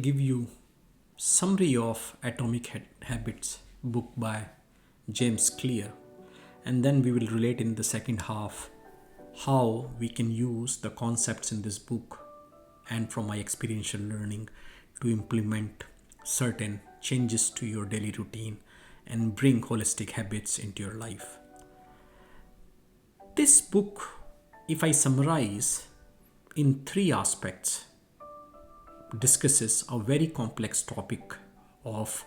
Give you summary of Atomic Habits book by James Clear, and then we will relate in the second half how we can use the concepts in this book and from my experiential learning to implement certain changes to your daily routine and bring holistic habits into your life. This book, if I summarize in three aspects, discusses a very complex topic of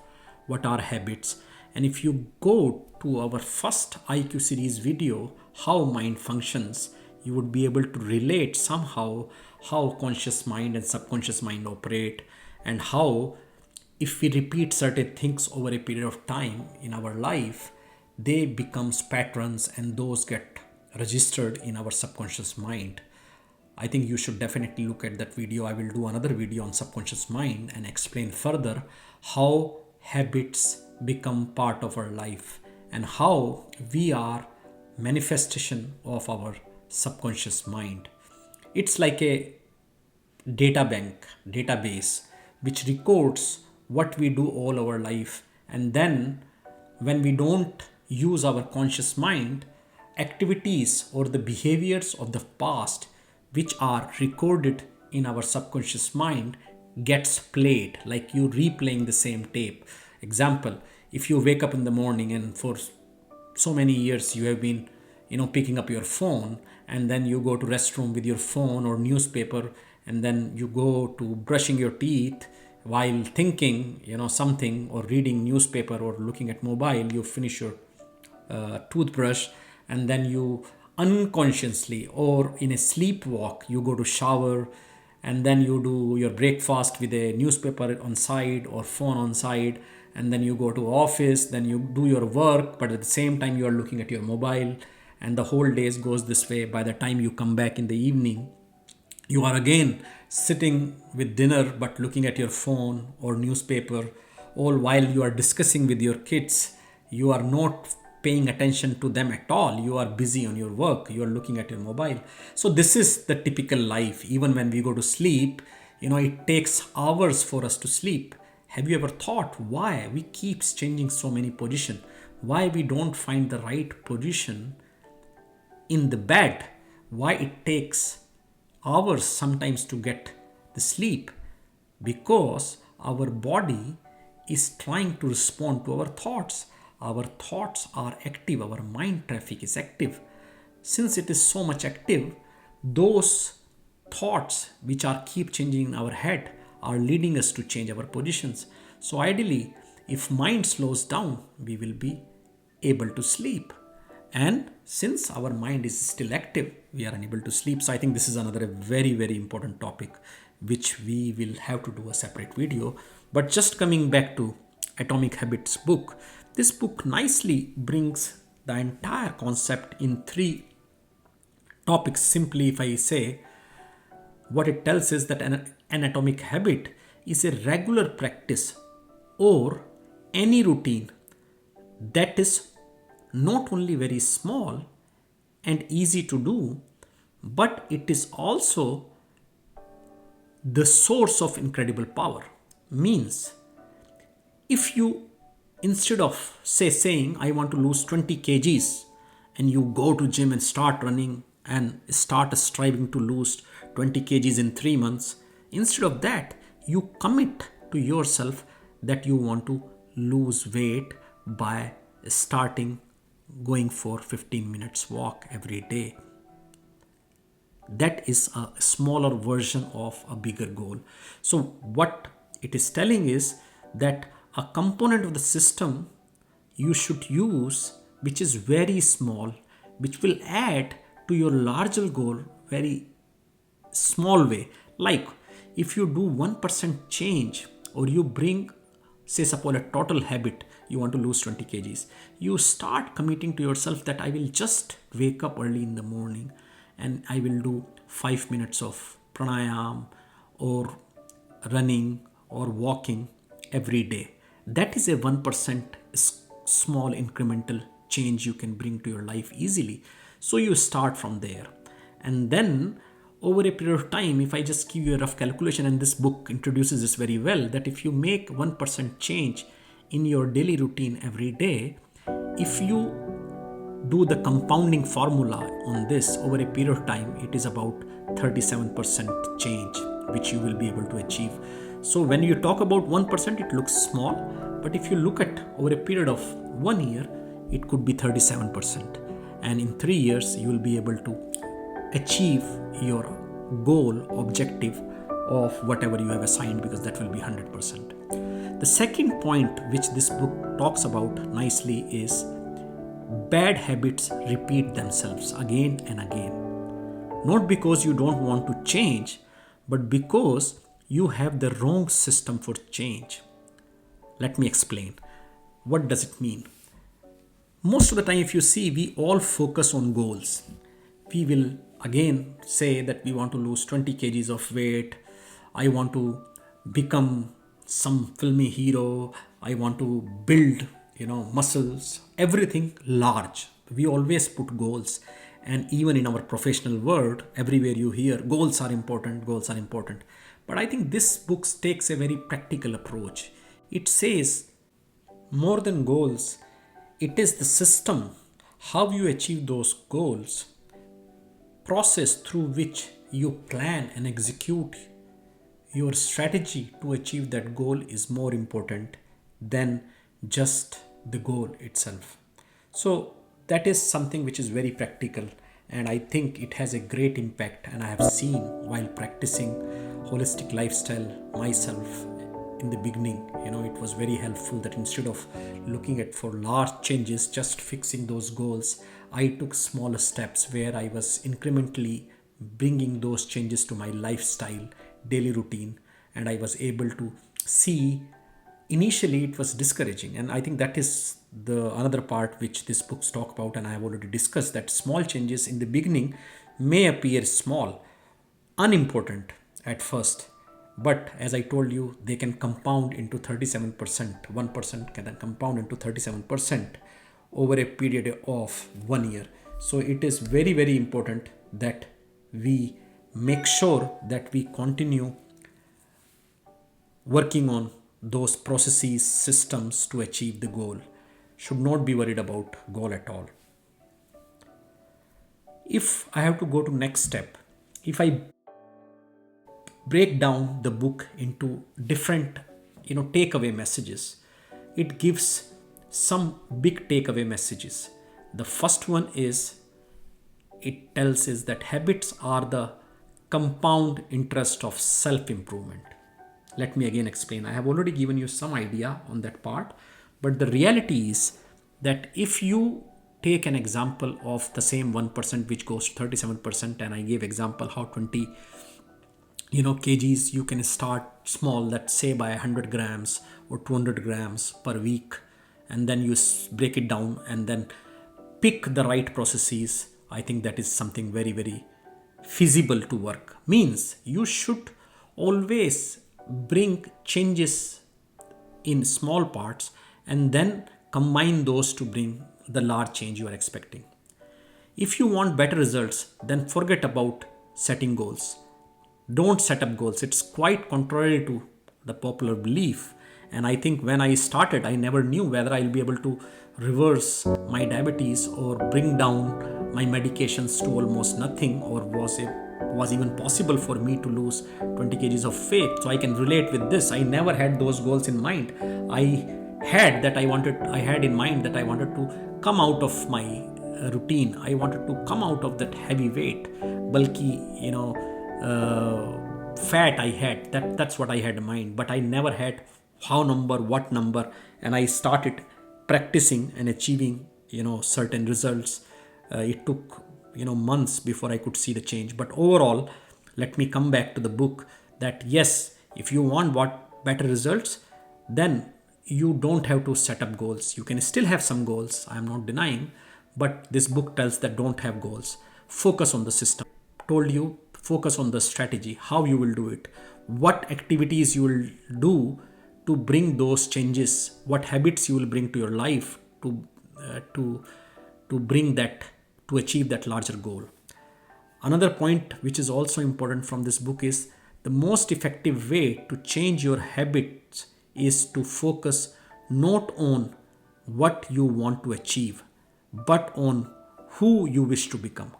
what are habits. And if you go to our first IQ series video, how mind functions, you would be able to relate somehow how conscious mind and subconscious mind operate, and how if we repeat certain things over a period of time in our life, they becomes patterns and those get registered in our subconscious mind. I think you should definitely look at that video. I will do another video on subconscious mind and explain further how habits become part of our life and how we are manifestation of our subconscious mind. It's like a database which records what we do all our life, and then when we don't use our conscious mind, activities or the behaviors of the past which are recorded in our subconscious mind gets played, like you replaying the same tape. Example, if you wake up in the morning and for so many years you have been picking up your phone, and then you go to restroom with your phone or newspaper, and then you go to brushing your teeth while thinking something, or reading newspaper or looking at mobile, you finish your toothbrush, and then you unconsciously or in a sleepwalk you go to shower, and then you do your breakfast with a newspaper on side or phone on side, and then you go to office, then you do your work, but at the same time you are looking at your mobile, and the whole days goes this way. By the time you come back in the evening, you are again sitting with dinner but looking at your phone or newspaper, all while you are discussing with your kids. You are not paying attention to them at all. You are busy on your work, you are looking at your mobile. So this is the typical life. Even when we go to sleep, it takes hours for us to sleep. Have you ever thought why we keep changing so many positions? Why we don't find the right position in the bed? Why it takes hours sometimes to get the sleep? Because our body is trying to respond to our thoughts. Our thoughts are active, our mind traffic is active. Since it is so much active, those thoughts which are keep changing in our head are leading us to change our positions. So ideally, if mind slows down, we will be able to sleep. And since our mind is still active, we are unable to sleep. So I think this is another very, very important topic which we will have to do a separate video. But just coming back to Atomic Habits book, this book nicely brings the entire concept in three topics. Simply, if I say, what it tells is that an atomic habit is a regular practice or any routine that is not only very small and easy to do, but it is also the source of incredible power. Means, if you, instead of saying I want to lose 20 kgs, and you go to gym and start running and start striving to lose 20 kgs in 3 months, instead of that, you commit to yourself that you want to lose weight by starting going for 15 minutes walk every day. That is a smaller version of a bigger goal. So what it is telling is that a component of the system you should use which is very small, which will add to your larger goal very small way. Like if you do 1% change, or you bring, say suppose a total habit, you want to lose 20 kgs, you start committing to yourself that I will just wake up early in the morning and I will do 5 minutes of pranayam or running or walking every day. That is a 1% small incremental change you can bring to your life easily. So you start from there, and then over a period of time, if I just give you a rough calculation, and this book introduces this very well, that if you make 1% change in your daily routine every day, if you do the compounding formula on this over a period of time, it is about 37% change which you will be able to achieve. So when you talk about 1%, it looks small, but if you look at over a period of 1 year, it could be 37%, and in 3 years you will be able to achieve your goal objective of whatever you have assigned, because that will be 100%. The second point which this book talks about nicely is bad habits repeat themselves again and again. Not because you don't want to change, but because you have the wrong system for change. Let me explain. What does it mean? Most of the time, if you see, we all focus on goals. We will again say that we want to lose 20 kgs of weight. I want to become some filmy hero. I want to build, muscles, everything large. We always put goals. And even in our professional world, everywhere you hear goals are important, goals are important. But I think this book takes a very practical approach. It says more than goals, it is the system, how you achieve those goals, process through which you plan and execute your strategy to achieve that goal is more important than just the goal itself. So that is something which is very practical, and I think it has a great impact. And I have seen while practicing holistic lifestyle myself in the beginning, it was very helpful that instead of looking at for large changes, just fixing those goals, I took smaller steps where I was incrementally bringing those changes to my lifestyle, daily routine, and I was able to see. Initially it was discouraging, and I think that is the another part which this books talk about, and I have already discussed that small changes in the beginning may appear small, unimportant at first, but as I told you, they can compound into 37%. 1% can compound into 37% over a period of 1 year. So it is very, very important that we make sure that we continue working on those processes, systems to achieve the goal. Should not be worried about goal at all. If I have to go to next step, if I break down the book into different, takeaway messages, it gives some big takeaway messages. The first one is, it tells us that habits are the compound interest of self-improvement. Let me again explain. I have already given you some idea on that part, but the reality is that if you take an example of the same 1% which goes to 37%, and I gave example how 20 kgs, you can start small, let's say by 100 grams or 200 grams per week, and then you break it down and then pick the right processes. I think that is something very, very feasible to work. Means you should always bring changes in small parts and then combine those to bring the large change you are expecting. If you want better results, then forget about setting goals. Don't set up goals. It's quite contrary to the popular belief. And I think when I started, I never knew whether I'll be able to reverse my diabetes or bring down my medications to almost nothing, or was even possible for me to lose 20 kgs of weight. So I can relate with this. I never had those goals in mind. I had in mind that I wanted to come out of my routine. I wanted to come out of that heavy weight, bulky, fat I had. That's what I had in mind. But I never had what number. And I started practicing and achieving, certain results. It took, months before I could see the change. But overall, let me come back to the book that yes, if you want better results, then you don't have to set up goals. You can still have some goals, I am not denying, but this book tells that don't have goals. Focus on the system. Told you, focus on the strategy, how you will do it, what activities you will do to bring those changes, what habits you will bring to your life to bring that, to achieve that larger goal. Another point which is also important from this book is the most effective way to change your habits is to focus not on what you want to achieve, but on who you wish to become.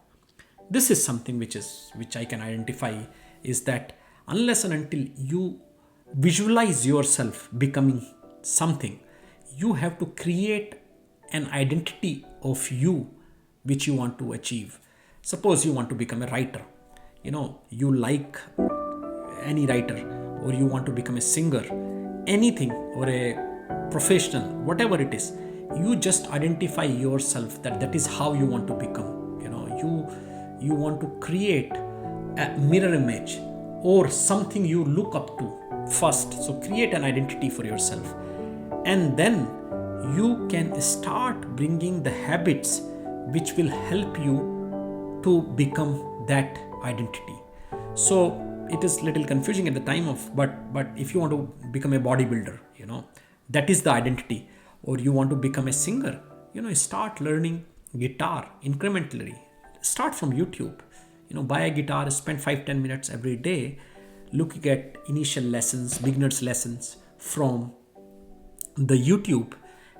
This is something which I can identify, is that unless and until you visualize yourself becoming something, you have to create an identity of you which you want to achieve. Suppose you want to become a writer, you like any writer, or you want to become a singer, anything, or a professional, whatever it is, you just identify yourself that is how you want to become. You want to create a mirror image or something you look up to first. So create an identity for yourself, and then you can start bringing the habits which will help you to become that identity. So it is little confusing at the time of, but if you want to become a bodybuilder, that is the identity. Or you want to become a singer, start learning guitar incrementally. Start from YouTube, buy a guitar, spend 5-10 minutes every day looking at initial lessons, beginners lessons from the YouTube,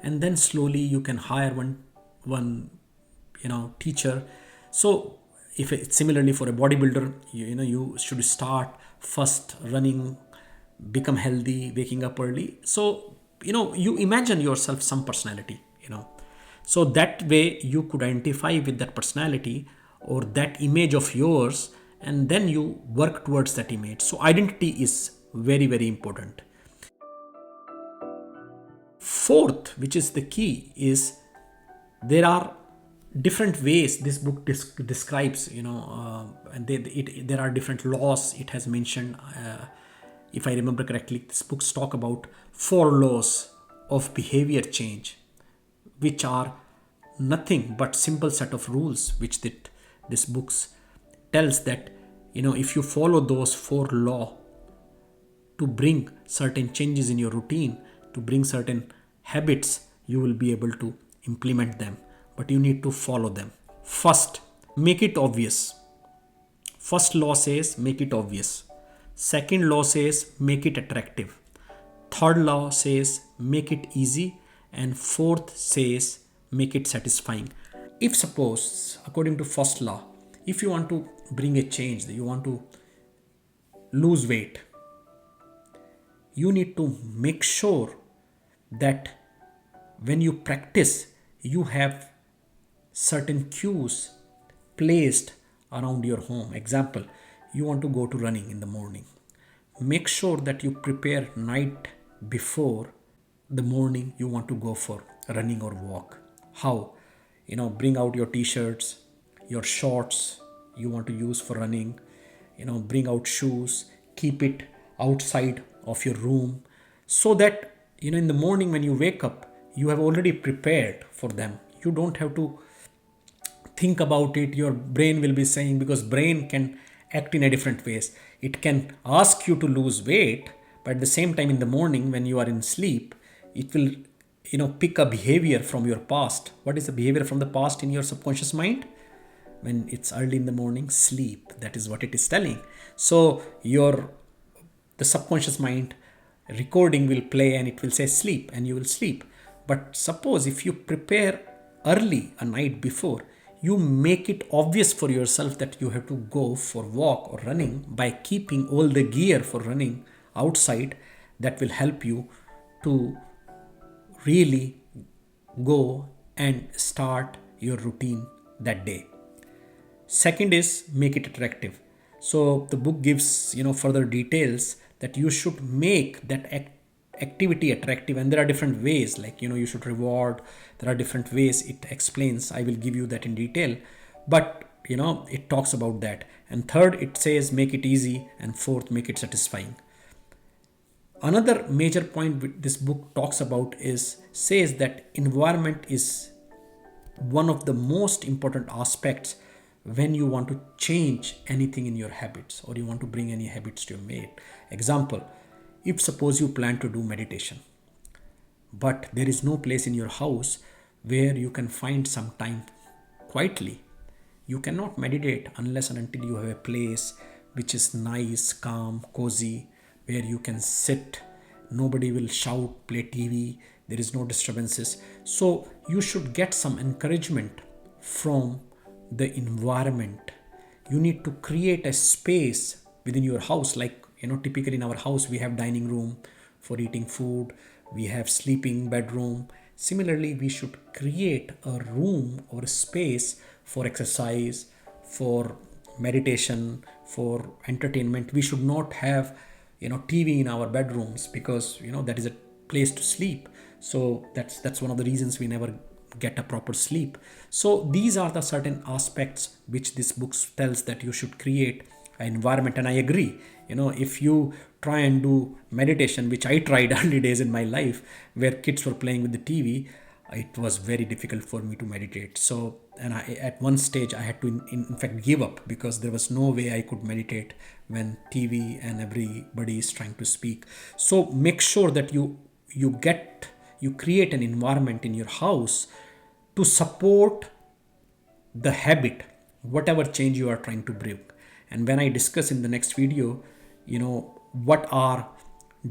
and then slowly you can hire one teacher. So if it's similarly for a bodybuilder, you should start first running, become healthy, waking up early. So you imagine yourself some personality, so that way you could identify with that personality or that image of yours, and then you work towards that image. So identity is very, very important. Fourth, which is the key, is there are different ways this book describes, and there are different laws it has mentioned. If I remember correctly, this book talk about 4 laws of behavior change, which are nothing but simple set of rules which this book tells that, if you follow those 4 laws to bring certain changes in your routine, to bring certain habits, you will be able to implement them, but you need to follow them. First, make it obvious. First law says make it obvious. Second law says make it attractive. Third law says make it easy. And fourth says make it satisfying. If suppose, according to first law, if you want to bring a change, you want to lose weight, you need to make sure that when you practice, you have certain cues placed around your home. Example, you want to go to running in the morning. Make sure that you prepare night before the morning you want to go for running or walk. How? Bring out your t-shirts, your shorts you want to use for running, bring out shoes, keep it outside of your room, so that in the morning when you wake up, you have already prepared for them. You don't have to think about it. Your brain will be saying, because brain can act in a different ways. It can ask you to lose weight, but at the same time in the morning when you are in sleep, it will pick a behavior from your past. What is the behavior from the past in your subconscious mind? When it's early in the morning, sleep. That is what it is telling. So the subconscious mind recording will play and it will say sleep, and you will sleep. But suppose if you prepare early, a night before, you make it obvious for yourself that you have to go for walk or running by keeping all the gear for running outside. That will help you to really go and start your routine that day. Second is make it attractive. So the book gives further details that you should make that activity attractive, and there are different ways, like you should reward. There are different ways it explains. I will give you that in detail, but it talks about that. And third, it says make it easy, and fourth, make it satisfying. Another major point this book talks about says that environment is one of the most important aspects when you want to change anything in your habits, or you want to bring any habits to your mate. Example, if suppose you plan to do meditation, but there is no place in your house where you can find some time quietly, You cannot meditate unless and until you have a place which is nice, calm, cozy, where you can sit. Nobody will shout, play TV, there is no disturbances. So you should get some encouragement from the environment. You need to create a space within your house. Like, typically in our house we have dining room for eating food, we have sleeping bedroom. Similarly, we should create a room or a space for exercise, for meditation, for entertainment. We should not have TV in our bedrooms, because that is a place to sleep. So that's one of the reasons we never get a proper sleep. So these are the certain aspects which this book tells that you should create an environment. And I agree, if you try and do meditation, which I tried early days in my life, where kids were playing with the TV, it was very difficult for me to meditate. So, and at one stage I had to in fact give up, because there was no way I could meditate when TV and everybody is trying to speak. So make sure that you create an environment in your house to support the habit, whatever change you are trying to bring. And when I discuss in the next video, what are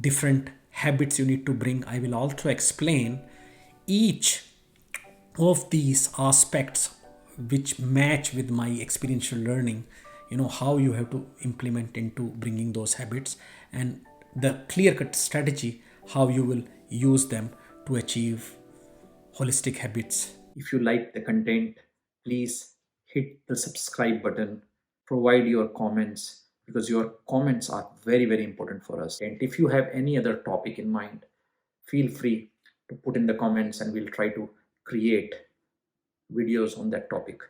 different habits you need to bring, I will also explain each of these aspects which match with my experiential learning, how you have to implement into bringing those habits, and the clear cut strategy how you will use them to achieve holistic habits. If you like the content, please hit the subscribe button, provide your comments, because your comments are very, very important for us. And if you have any other topic in mind, feel free to put in the comments and we'll try to create videos on that topic.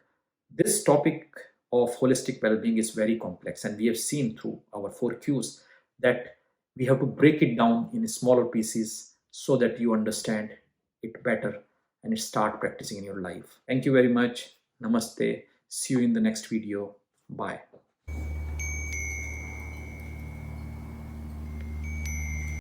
This topic of holistic well-being is very complex, and we have seen through our 4Qs that we have to break it down in smaller pieces so that you understand it better and start practicing in your life. Thank you very much. Namaste. See you in the next video. Bye.